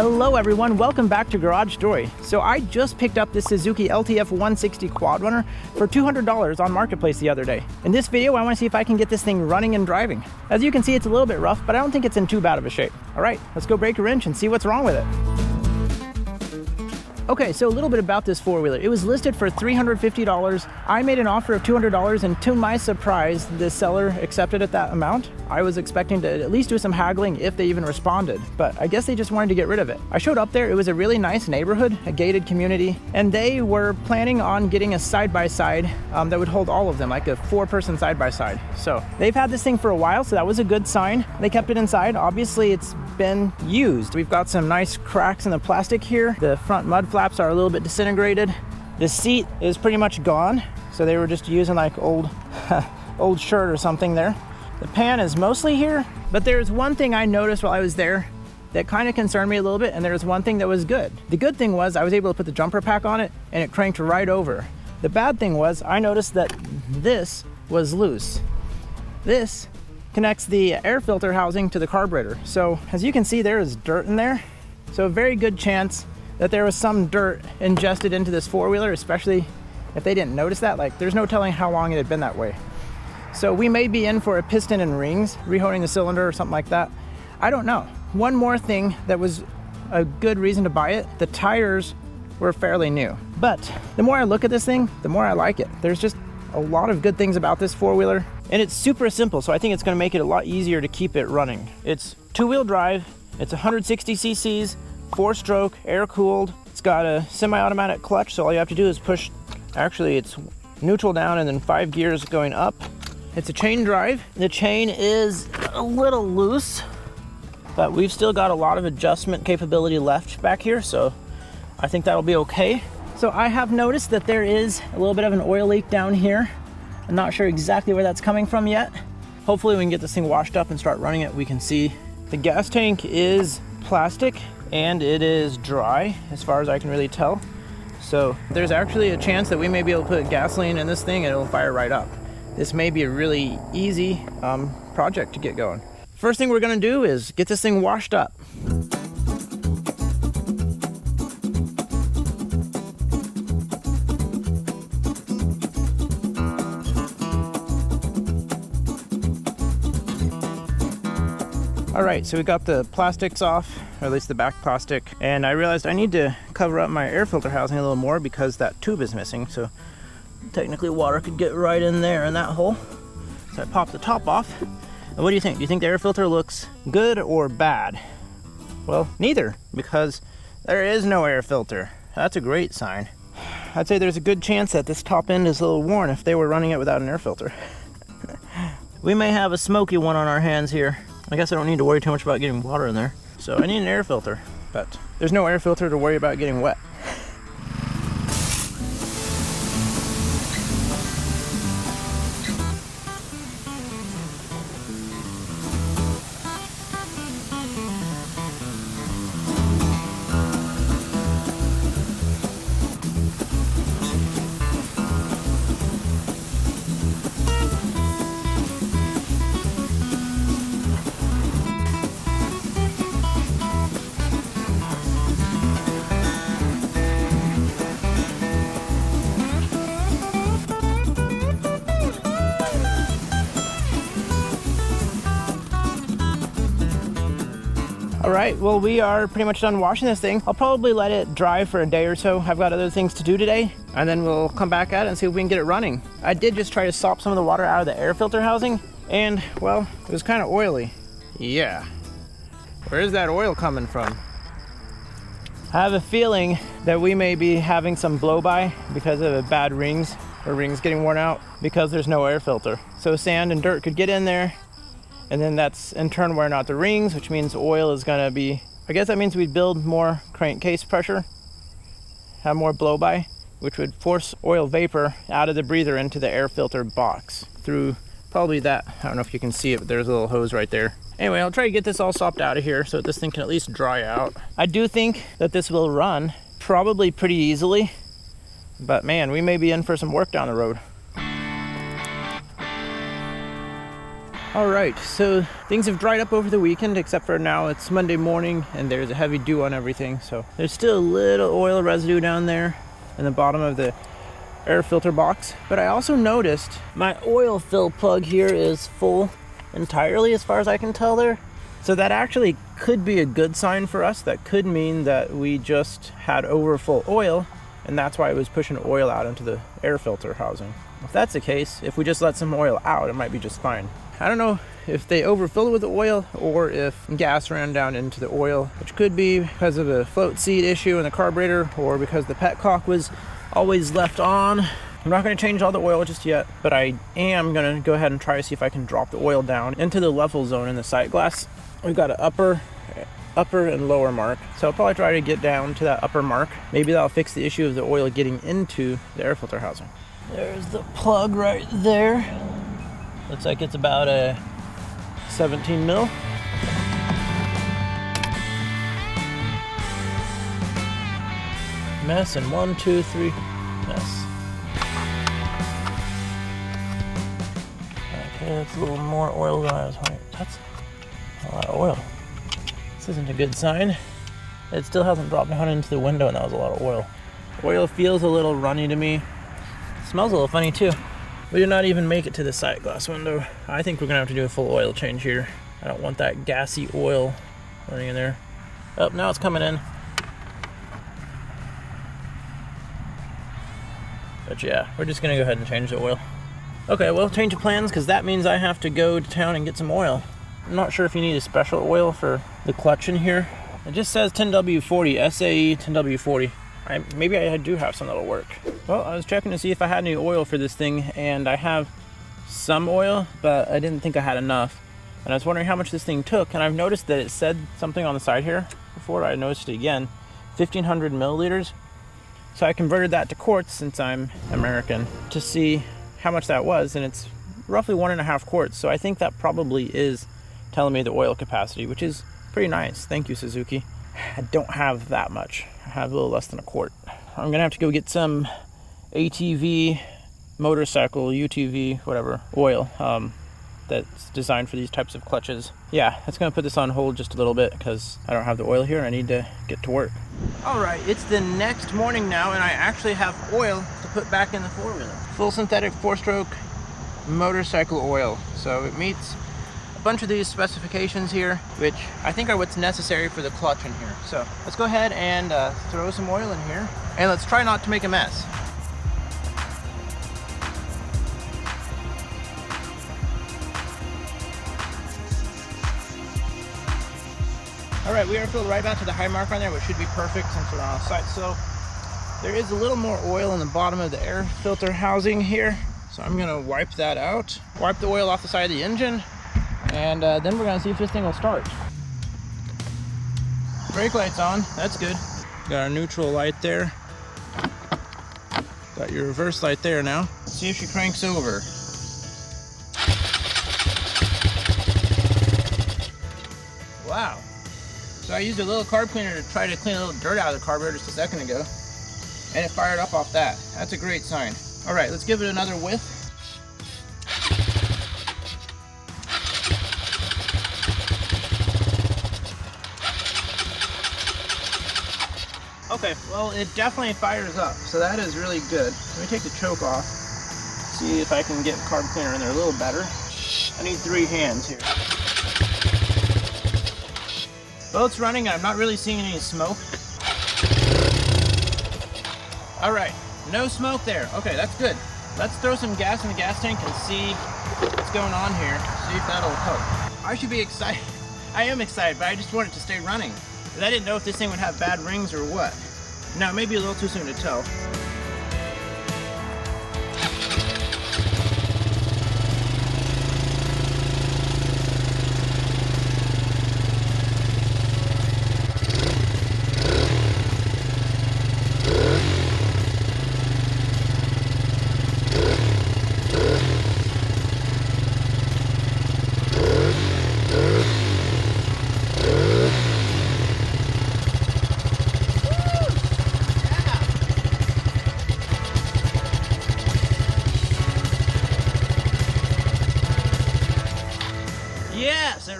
Hello everyone, welcome back to Garage Story. So I just picked up this Suzuki LT-F160 QuadRunner for $200 on Marketplace the other day. In this video, I want to see if I can get this thing running and driving. As you can see, it's a little bit rough, but I don't think it's in too bad of a shape. All right, let's go break a wrench and see what's wrong with it. Okay, so a little bit about this four-wheeler. It was listed for $350. I made an offer of $200, and to my surprise, the seller accepted at that amount. I was expecting to at least do some haggling if they even responded, but I guess they just wanted to get rid of it. I showed up there. It was a really nice neighborhood, a gated community, and they were planning on getting a side-by-side that would hold all of them, like a four-person side-by-side. So they've had this thing for a while, so that was a good sign. They kept it inside. Obviously, it's been used. We've got some nice cracks in the plastic here. The front mud flaps are a little bit disintegrated. The seat is pretty much gone, so they were just using like old shirt or something there. The pan is mostly here, but there's one thing I noticed while I was there that kind of concerned me a little bit, and there's one thing that was good. The good thing was I was able to put the jumper pack on it and it cranked right over. The bad thing was I noticed that this was loose. This connects the air filter housing to the carburetor. So as you can see, there is dirt in there. So a very good chance that there was some dirt ingested into this four-wheeler, especially if they didn't notice that. Like, there's no telling how long it had been that way. So we may be in for a piston and rings, rehoning the cylinder or something like that. I don't know. One more thing that was a good reason to buy it, the tires were fairly new. But the more I look at this thing, the more I like it. There's just a lot of good things about this four-wheeler, and it's super simple, so I think it's gonna make it a lot easier to keep it running. It's two-wheel drive, it's 160 cc's, 4-stroke, air-cooled. It's got a semi-automatic clutch, so all you have to do is push, actually it's neutral down and then 5 gears going up. It's a chain drive. The chain is a little loose, but we've still got a lot of adjustment capability left back here, so I think that'll be okay. So I have noticed that there is a little bit of an oil leak down here. I'm not sure exactly where that's coming from yet. Hopefully we can get this thing washed up and start running it. We can see the gas tank is plastic and it is dry as far as I can really tell. So there's actually a chance that we may be able to put gasoline in this thing and it'll fire right up. This may be a really easy project to get going. First thing we're gonna do is get this thing washed up. All right, so we got the plastics off, or at least the back plastic, and I realized I need to cover up my air filter housing a little more because that tube is missing. So technically water could get right in there in that hole. So I popped the top off. And what do you think? Do you think the air filter looks good or bad? Well, neither, because there is no air filter. That's a great sign. I'd say there's a good chance that this top end is a little worn if they were running it without an air filter. We may have a smoky one on our hands here. I guess I don't need to worry too much about getting water in there. So I need an air filter, but there's no air filter to worry about getting wet. All right, well, we are pretty much done washing this thing. I'll probably let it dry for a day or so. I've got other things to do today, and then we'll come back at it and see if we can get it running. I did just try to sop some of the water out of the air filter housing, and, well, it was kind of oily. Yeah. Where's that oil coming from? I have a feeling that we may be having some blow-by because of the bad rings, or rings getting worn out, because there's no air filter. So sand and dirt could get in there, and then that's in turn wearing out the rings, which means oil is gonna be, I guess that means we'd build more crankcase pressure, have more blow-by, which would force oil vapor out of the breather into the air filter box through probably that. I don't know if you can see it, but there's a little hose right there. Anyway, I'll try to get this all sopped out of here so that this thing can at least dry out. I do think that this will run probably pretty easily, but man, we may be in for some work down the road. All right, so things have dried up over the weekend, except for now it's Monday morning and there's a heavy dew on everything. So there's still a little oil residue down there in the bottom of the air filter box. But I also noticed my oil fill plug here is full entirely as far as I can tell there. So that actually could be a good sign for us. That could mean that we just had overfull oil and that's why it was pushing oil out into the air filter housing. If that's the case, if we just let some oil out, it might be just fine. I don't know if they overfilled it with the oil or if gas ran down into the oil, which could be because of a float seat issue in the carburetor or because the petcock was always left on. I'm not going to change all the oil just yet, but I am going to go ahead and try to see if I can drop the oil down into the level zone in the sight glass. We've got an upper and lower mark, so I'll probably try to get down to that upper mark. Maybe that'll fix the issue of the oil getting into the air filter housing. There's the plug right there. Looks like it's about a 17 mil. Mess and 1, 2, 3, mess. Okay, that's a little more oil than I was hoping. That's a lot of oil. This isn't a good sign. It still hasn't dropped down into the window and that was a lot of oil. Oil feels a little runny to me. It smells a little funny too. We did not even make it to the sight glass window. I think we're gonna have to do a full oil change here. I don't want that gassy oil running in there. Oh, now it's coming in. But yeah, we're just gonna go ahead and change the oil. Okay, well, change of plans, because that means I have to go to town and get some oil. I'm not sure if you need a special oil for the clutch in here. It just says 10W40, SAE 10W40. Maybe I do have some that'll work. Well, I was checking to see if I had any oil for this thing, and I have some oil, but I didn't think I had enough. And I was wondering how much this thing took, and I've noticed that it said something on the side here before. I noticed it again, 1,500 milliliters. So I converted that to quarts, since I'm American, to see how much that was, and it's roughly 1.5 quarts. So I think that probably is telling me the oil capacity, which is pretty nice. Thank you, Suzuki. I don't have that much. I have a little less than a quart. I'm gonna have to go get some ATV, motorcycle, UTV, whatever, oil that's designed for these types of clutches. Yeah, that's gonna put this on hold just a little bit because I don't have the oil here and I need to get to work. All right, it's the next morning now and I actually have oil to put back in the four-wheeler. Full synthetic 4-stroke motorcycle oil. So it meets a bunch of these specifications here, which I think are what's necessary for the clutch in here. So let's go ahead and throw some oil in here, and let's try not to make a mess. All right, we are filled right back to the high mark on there, which should be perfect since we're on site. So there is a little more oil in the bottom of the air filter housing here. So I'm gonna wipe that out, wipe the oil off the side of the engine, and then we're gonna see if this thing will start. Brake light's on, that's good. Got our neutral light there. Got your reverse light there now. Let's see if she cranks over. Wow. So I used a little carb cleaner to try to clean a little dirt out of the carburetor just a second ago, and it fired up off that. That's a great sign. All right, let's give it another whiff. Okay, well, it definitely fires up, so that is really good. Let me take the choke off, see if I can get carb cleaner in there a little better. I need 3 hands here. Well, it's running, and I'm not really seeing any smoke. All right, no smoke there. Okay, that's good. Let's throw some gas in the gas tank and see what's going on here, see if that'll help. I should be excited. I am excited, but I just want it to stay running. Because I didn't know if this thing would have bad rings or what. Now, it may be a little too soon to tell.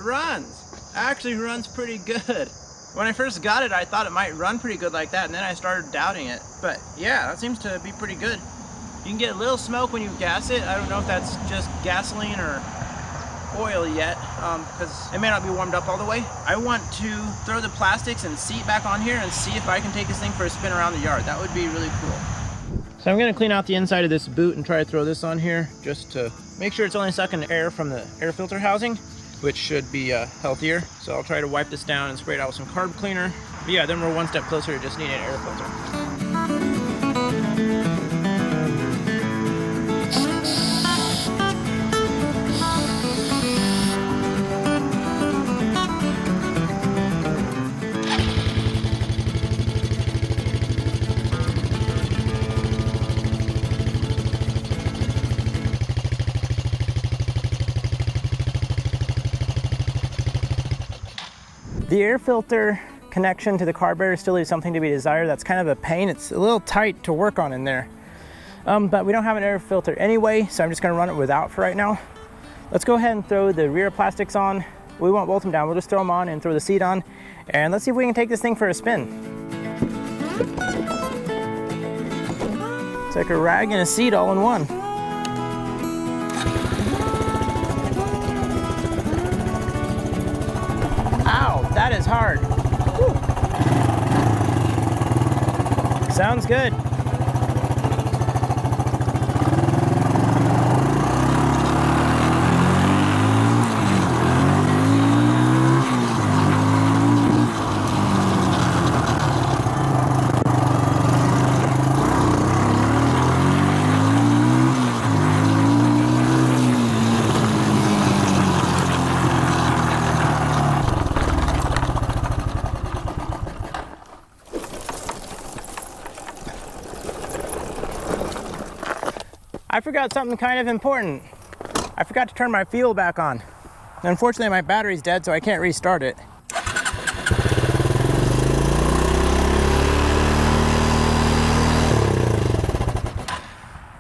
it runs. Actually runs pretty good. When I first got it, I thought it might run pretty good like that, and then I started doubting it. But yeah, that seems to be pretty good. You can get a little smoke when you gas it. I don't know if that's just gasoline or oil yet, because it may not be warmed up all the way. I want to throw the plastics and seat back on here and see if I can take this thing for a spin around the yard. That would be really cool. So I'm going to clean out the inside of this boot and try to throw this on here just to make sure it's only sucking air from the air filter housing, which should be healthier. So I'll try to wipe this down and spray it out with some carb cleaner. But yeah, then we're one step closer to just needing an air filter. The air filter connection to the carburetor still leaves something to be desired. That's kind of a pain. It's a little tight to work on in there. But we don't have an air filter anyway, so I'm just gonna run it without for right now. Let's go ahead and throw the rear plastics on. We won't bolt them down, we'll just throw them on and throw the seat on. And let's see if we can take this thing for a spin. It's like a rag and a seat all in one. That is hard. Whew. Sounds good. I forgot something kind of important. I forgot to turn my fuel back on. Unfortunately, my battery's dead, so I can't restart it.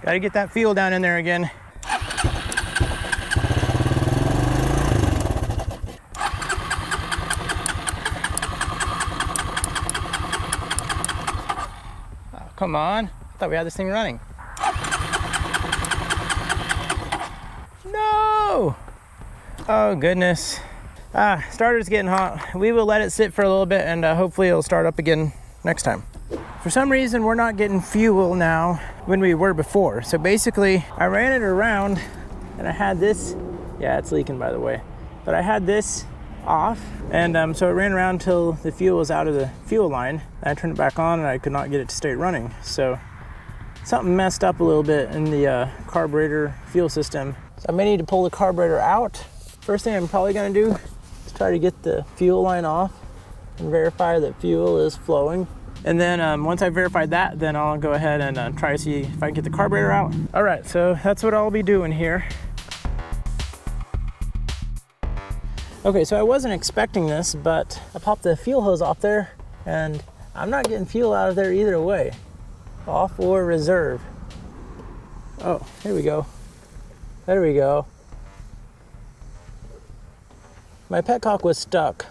Gotta get that fuel down in there again. Oh, come on. I thought we had this thing running. No! Oh goodness. Starter's getting hot. We will let it sit for a little bit and hopefully it'll start up again next time. For some reason, we're not getting fuel now when we were before. So basically, I ran it around and I had this, yeah, it's leaking by the way, but I had this off and so it ran around until the fuel was out of the fuel line. And I turned it back on and I could not get it to stay running. So something messed up a little bit in the carburetor fuel system. So I may need to pull the carburetor out. First thing I'm probably gonna do is try to get the fuel line off and verify that fuel is flowing. And then once I've verified that, then I'll go ahead and try to see if I can get the carburetor out. All right, so that's what I'll be doing here. Okay, so I wasn't expecting this, but I popped the fuel hose off there and I'm not getting fuel out of there either way. Off or reserve. Oh, here we go. There we go. My petcock was stuck.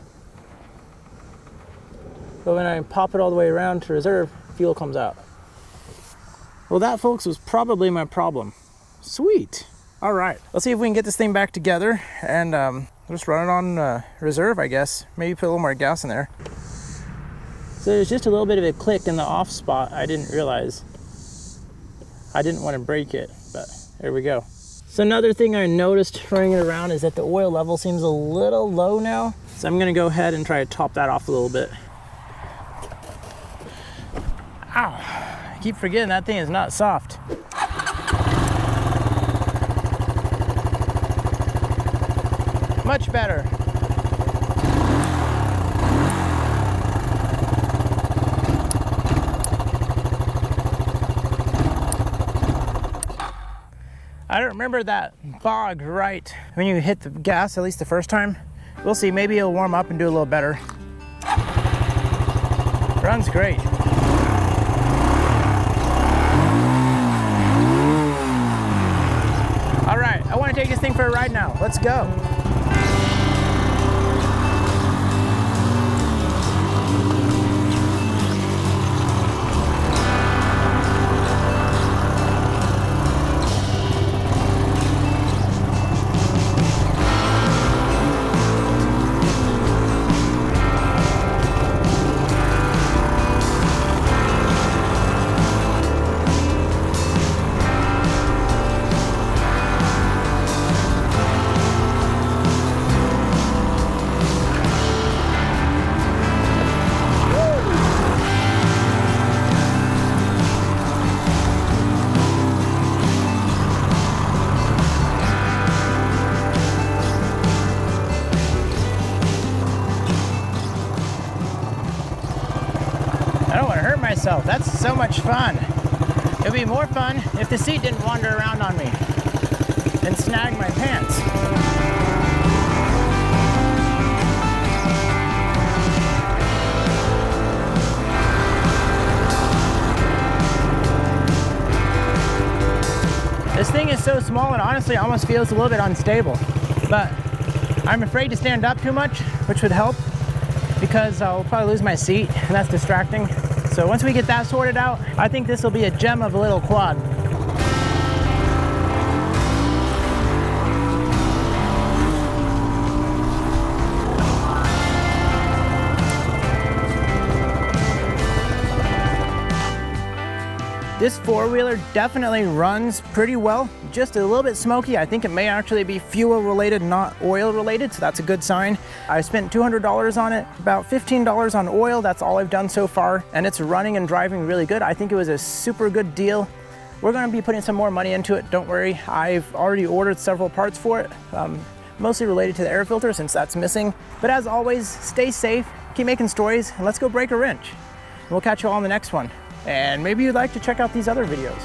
But when I pop it all the way around to reserve, fuel comes out. Well, that, folks, was probably my problem. Sweet. All right, let's see if we can get this thing back together and just run it on reserve, I guess. Maybe put a little more gas in there. So there's just a little bit of a click in the off spot. I didn't realize. I didn't want to break it, but there we go. So another thing I noticed running it around is that the oil level seems a little low now. So I'm gonna go ahead and try to top that off a little bit. Ow, I keep forgetting that thing is not soft. Much better. I don't remember that bog right when you hit the gas, at least the first time. We'll see, maybe it'll warm up and do a little better. Runs great. All right, I want to take this thing for a ride now. Let's go. myself. That's so much fun. It'd be more fun if the seat didn't wander around on me and snag my pants. This thing is so small and honestly almost feels a little bit unstable, but I'm afraid to stand up too much, which would help because I'll probably lose my seat and that's distracting. So once we get that sorted out, I think this will be a gem of a little quad. This four-wheeler definitely runs pretty well, just a little bit smoky. I think it may actually be fuel related, not oil related, so that's a good sign. I spent $200 on it, about $15 on oil, that's all I've done so far, and it's running and driving really good. I think it was a super good deal. We're gonna be putting some more money into it, don't worry. I've already ordered several parts for it, mostly related to the air filter since that's missing. But as always, stay safe, keep making stories, and let's go break a wrench. We'll catch you all in the next one. And maybe you'd like to check out these other videos.